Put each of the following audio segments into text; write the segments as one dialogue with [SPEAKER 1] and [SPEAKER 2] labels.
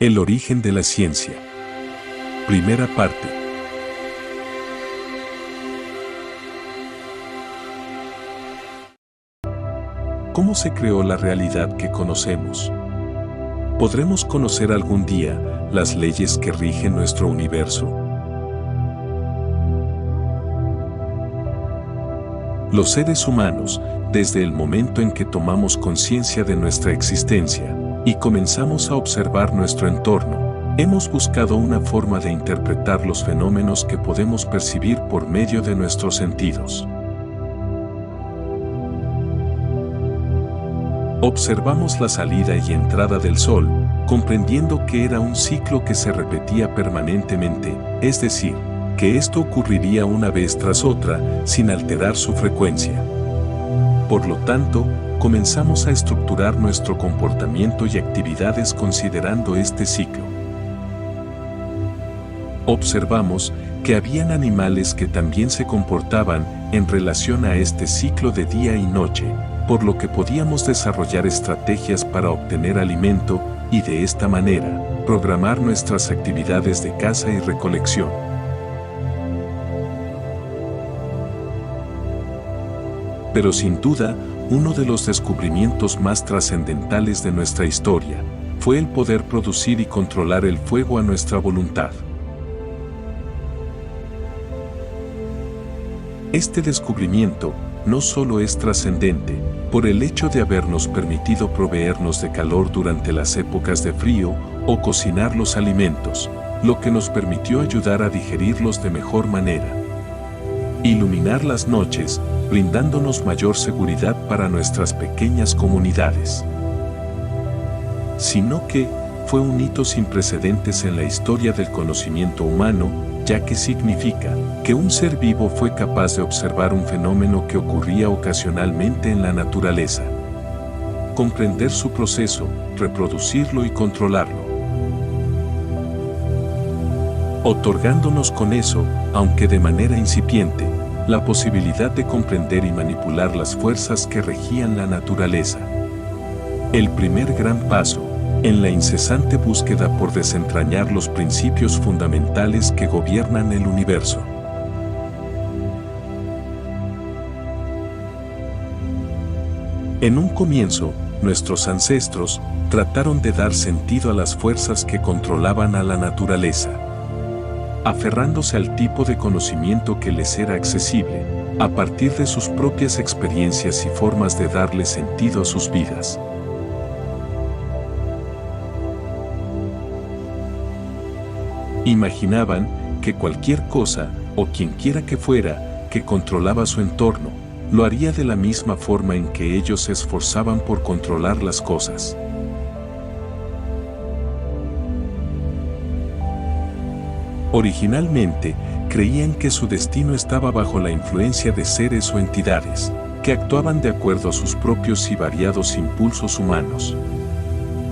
[SPEAKER 1] El origen de la ciencia. Primera parte. ¿Cómo se creó la realidad que conocemos? ¿Podremos conocer algún día las leyes que rigen nuestro universo? Los seres humanos, desde el momento en que tomamos conciencia de nuestra existencia y comenzamos a observar nuestro entorno, hemos buscado una forma de interpretar los fenómenos que podemos percibir por medio de nuestros sentidos. Observamos la salida y entrada del sol, comprendiendo que era un ciclo que se repetía permanentemente, es decir, que esto ocurriría una vez tras otra, sin alterar su frecuencia. Por lo tanto, comenzamos a estructurar nuestro comportamiento y actividades considerando este ciclo. Observamos que habían animales que también se comportaban en relación a este ciclo de día y noche, por lo que podíamos desarrollar estrategias para obtener alimento y de esta manera, programar nuestras actividades de caza y recolección. Pero sin duda, uno de los descubrimientos más trascendentales de nuestra historia fue el poder producir y controlar el fuego a nuestra voluntad. Este descubrimiento no solo es trascendente por el hecho de habernos permitido proveernos de calor durante las épocas de frío o cocinar los alimentos, lo que nos permitió ayudar a digerirlos de mejor manera. Iluminar las noches, brindándonos mayor seguridad para nuestras pequeñas comunidades. Sino que fue un hito sin precedentes en la historia del conocimiento humano, ya que significa que un ser vivo fue capaz de observar un fenómeno que ocurría ocasionalmente en la naturaleza. Comprender su proceso, reproducirlo y controlarlo. Otorgándonos con eso, aunque de manera incipiente, la posibilidad de comprender y manipular las fuerzas que regían la naturaleza. El primer gran paso en la incesante búsqueda por desentrañar los principios fundamentales que gobiernan el universo. En un comienzo, nuestros ancestros trataron de dar sentido a las fuerzas que controlaban a la naturaleza, aferrándose al tipo de conocimiento que les era accesible, a partir de sus propias experiencias y formas de darle sentido a sus vidas. Imaginaban que cualquier cosa, o quienquiera que fuera, que controlaba su entorno, lo haría de la misma forma en que ellos se esforzaban por controlar las cosas. Originalmente, creían que su destino estaba bajo la influencia de seres o entidades, que actuaban de acuerdo a sus propios y variados impulsos humanos.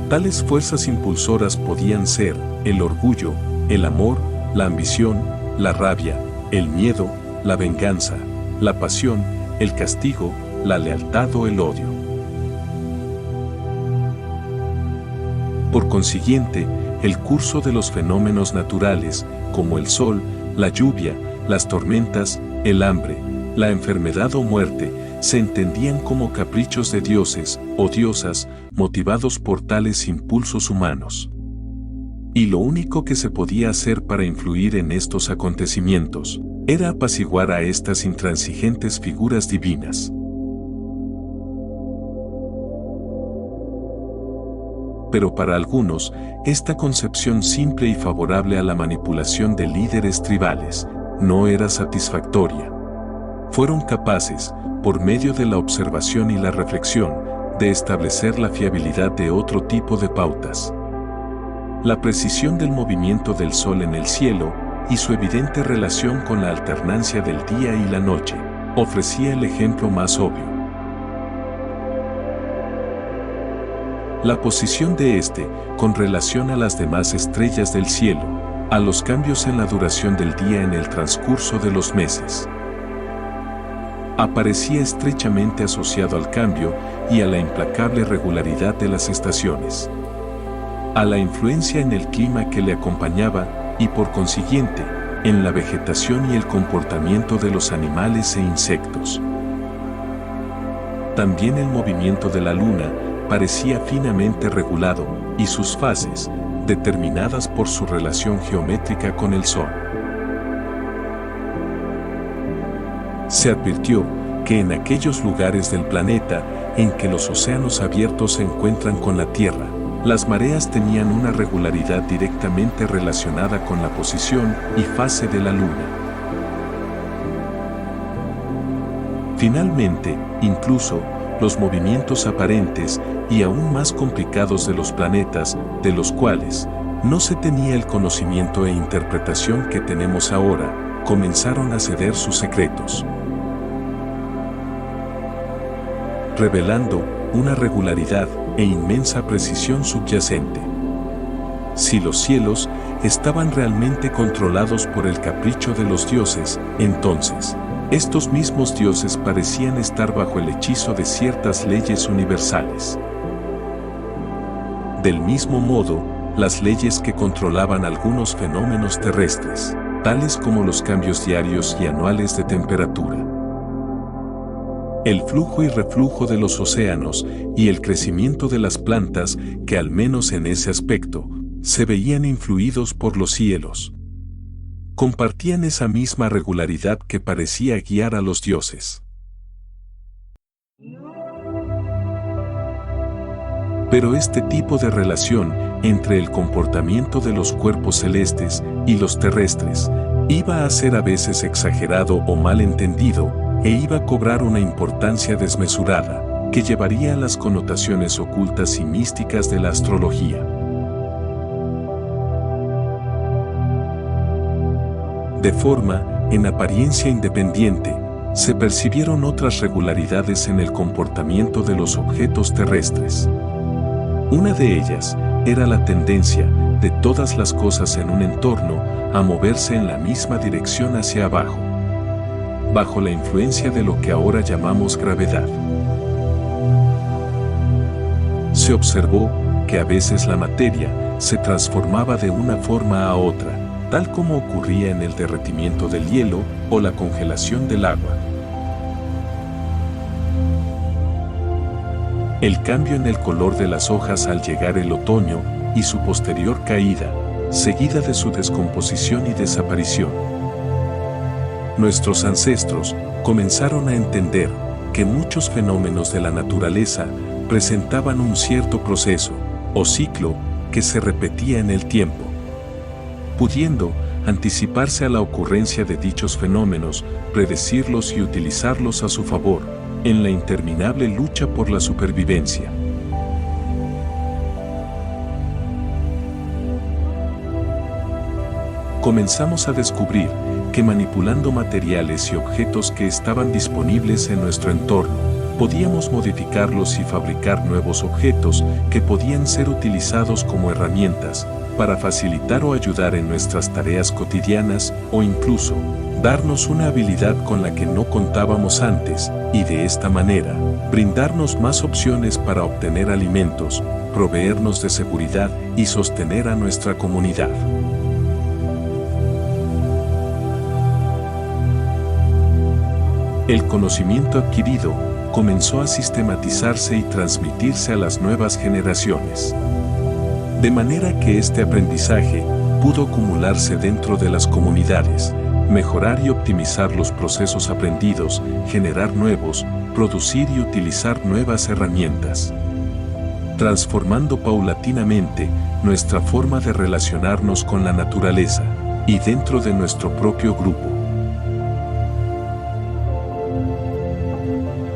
[SPEAKER 1] Tales fuerzas impulsoras podían ser el orgullo, el amor, la ambición, la rabia, el miedo, la venganza, la pasión, el castigo, la lealtad o el odio. Por consiguiente, el curso de los fenómenos naturales, como el sol, la lluvia, las tormentas, el hambre, la enfermedad o muerte, se entendían como caprichos de dioses o diosas motivados por tales impulsos humanos. Y lo único que se podía hacer para influir en estos acontecimientos era apaciguar a estas intransigentes figuras divinas. Pero para algunos, esta concepción simple y favorable a la manipulación de líderes tribales no era satisfactoria. Fueron capaces, por medio de la observación y la reflexión, de establecer la fiabilidad de otro tipo de pautas. La precisión del movimiento del sol en el cielo y su evidente relación con la alternancia del día y la noche ofrecía el ejemplo más obvio. La posición de este con relación a las demás estrellas del cielo, a los cambios en la duración del día en el transcurso de los meses. Aparecía estrechamente asociado al cambio y a la implacable regularidad de las estaciones. a la influencia en el clima que le acompañaba y por consiguiente, en la vegetación y el comportamiento de los animales e insectos. También el movimiento de la luna parecía finamente regulado y sus fases, determinadas por su relación geométrica con el Sol. Se advirtió que en aquellos lugares del planeta en que los océanos abiertos se encuentran con la Tierra, las mareas tenían una regularidad directamente relacionada con la posición y fase de la Luna. Finalmente, incluso, los movimientos aparentes y aún más complicados de los planetas, de los cuales no se tenía el conocimiento e interpretación que tenemos ahora, comenzaron a ceder sus secretos, revelando una regularidad e inmensa precisión subyacente. Si los cielos estaban realmente controlados por el capricho de los dioses, entonces, estos mismos dioses parecían estar bajo el hechizo de ciertas leyes universales. Del mismo modo, las leyes que controlaban algunos fenómenos terrestres, tales como los cambios diarios y anuales de temperatura, el flujo y reflujo de los océanos y el crecimiento de las plantas que al menos en ese aspecto, se veían influidos por los cielos, compartían esa misma regularidad que parecía guiar a los dioses. Pero este tipo de relación entre el comportamiento de los cuerpos celestes y los terrestres iba a ser a veces exagerado o mal entendido e iba a cobrar una importancia desmesurada que llevaría a las connotaciones ocultas y místicas de la astrología. De forma, en apariencia independiente, se percibieron otras regularidades en el comportamiento de los objetos terrestres. Una de ellas era la tendencia de todas las cosas en un entorno a moverse en la misma dirección hacia abajo, bajo la influencia de lo que ahora llamamos gravedad. Se observó que a veces la materia se transformaba de una forma a otra, tal como ocurría en el derretimiento del hielo o la congelación del agua. El cambio en el color de las hojas al llegar el otoño y su posterior caída, seguida de su descomposición y desaparición. Nuestros ancestros comenzaron a entender que muchos fenómenos de la naturaleza presentaban un cierto proceso o ciclo que se repetía en el tiempo, pudiendo anticiparse a la ocurrencia de dichos fenómenos, predecirlos y utilizarlos a su favor, en la interminable lucha por la supervivencia. Comenzamos a descubrir que manipulando materiales y objetos que estaban disponibles en nuestro entorno, podíamos modificarlos y fabricar nuevos objetos que podían ser utilizados como herramientas para facilitar o ayudar en nuestras tareas cotidianas o incluso darnos una habilidad con la que no contábamos antes y de esta manera brindarnos más opciones para obtener alimentos, proveernos de seguridad y sostener a nuestra comunidad. El conocimiento adquirido comenzó a sistematizarse y transmitirse a las nuevas generaciones. De manera que este aprendizaje pudo acumularse dentro de las comunidades, mejorar y optimizar los procesos aprendidos, generar nuevos, producir y utilizar nuevas herramientas, transformando paulatinamente nuestra forma de relacionarnos con la naturaleza y dentro de nuestro propio grupo.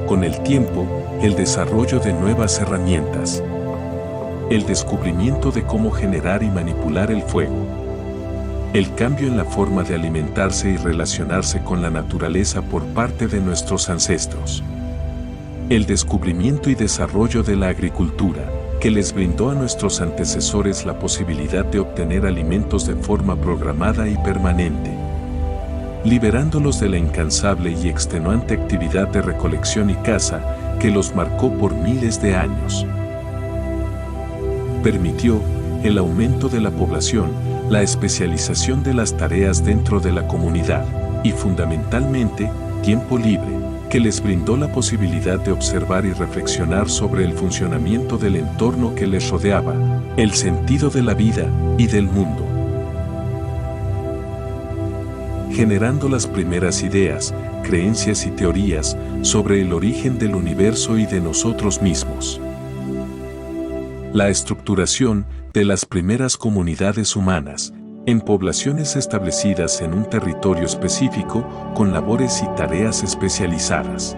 [SPEAKER 1] Con el tiempo, el desarrollo de nuevas herramientas, el descubrimiento de cómo generar y manipular el fuego, el cambio en la forma de alimentarse y relacionarse con la naturaleza por parte de nuestros ancestros, el descubrimiento y desarrollo de la agricultura, que les brindó a nuestros antecesores la posibilidad de obtener alimentos de forma programada y permanente, liberándolos de la incansable y extenuante actividad de recolección y caza que los marcó por miles de años. Permitió el aumento de la población, la especialización de las tareas dentro de la comunidad y fundamentalmente, tiempo libre, que les brindó la posibilidad de observar y reflexionar sobre el funcionamiento del entorno que les rodeaba, el sentido de la vida y del mundo. Generando las primeras ideas, creencias y teorías sobre el origen del universo y de nosotros mismos. La estructuración de las primeras comunidades humanas, en poblaciones establecidas en un territorio específico con labores y tareas especializadas.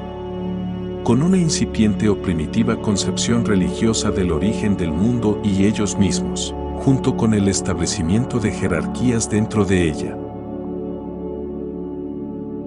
[SPEAKER 1] Con una incipiente o primitiva concepción religiosa del origen del mundo y ellos mismos, junto con el establecimiento de jerarquías dentro de ella.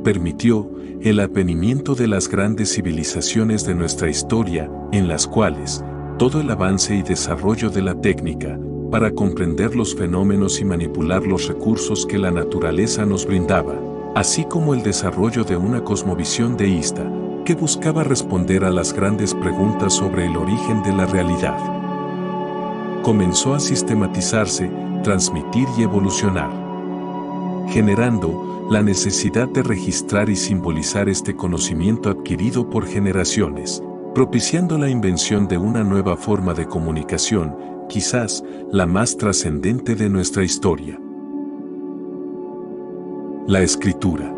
[SPEAKER 1] Permitió el advenimiento de las grandes civilizaciones de nuestra historia, en las cuales todo el avance y desarrollo de la técnica, para comprender los fenómenos y manipular los recursos que la naturaleza nos brindaba, así como el desarrollo de una cosmovisión deísta, que buscaba responder a las grandes preguntas sobre el origen de la realidad. Comenzó a sistematizarse, transmitir y evolucionar, generando la necesidad de registrar y simbolizar este conocimiento adquirido por generaciones, propiciando la invención de una nueva forma de comunicación, quizás la más trascendente de nuestra historia. La escritura.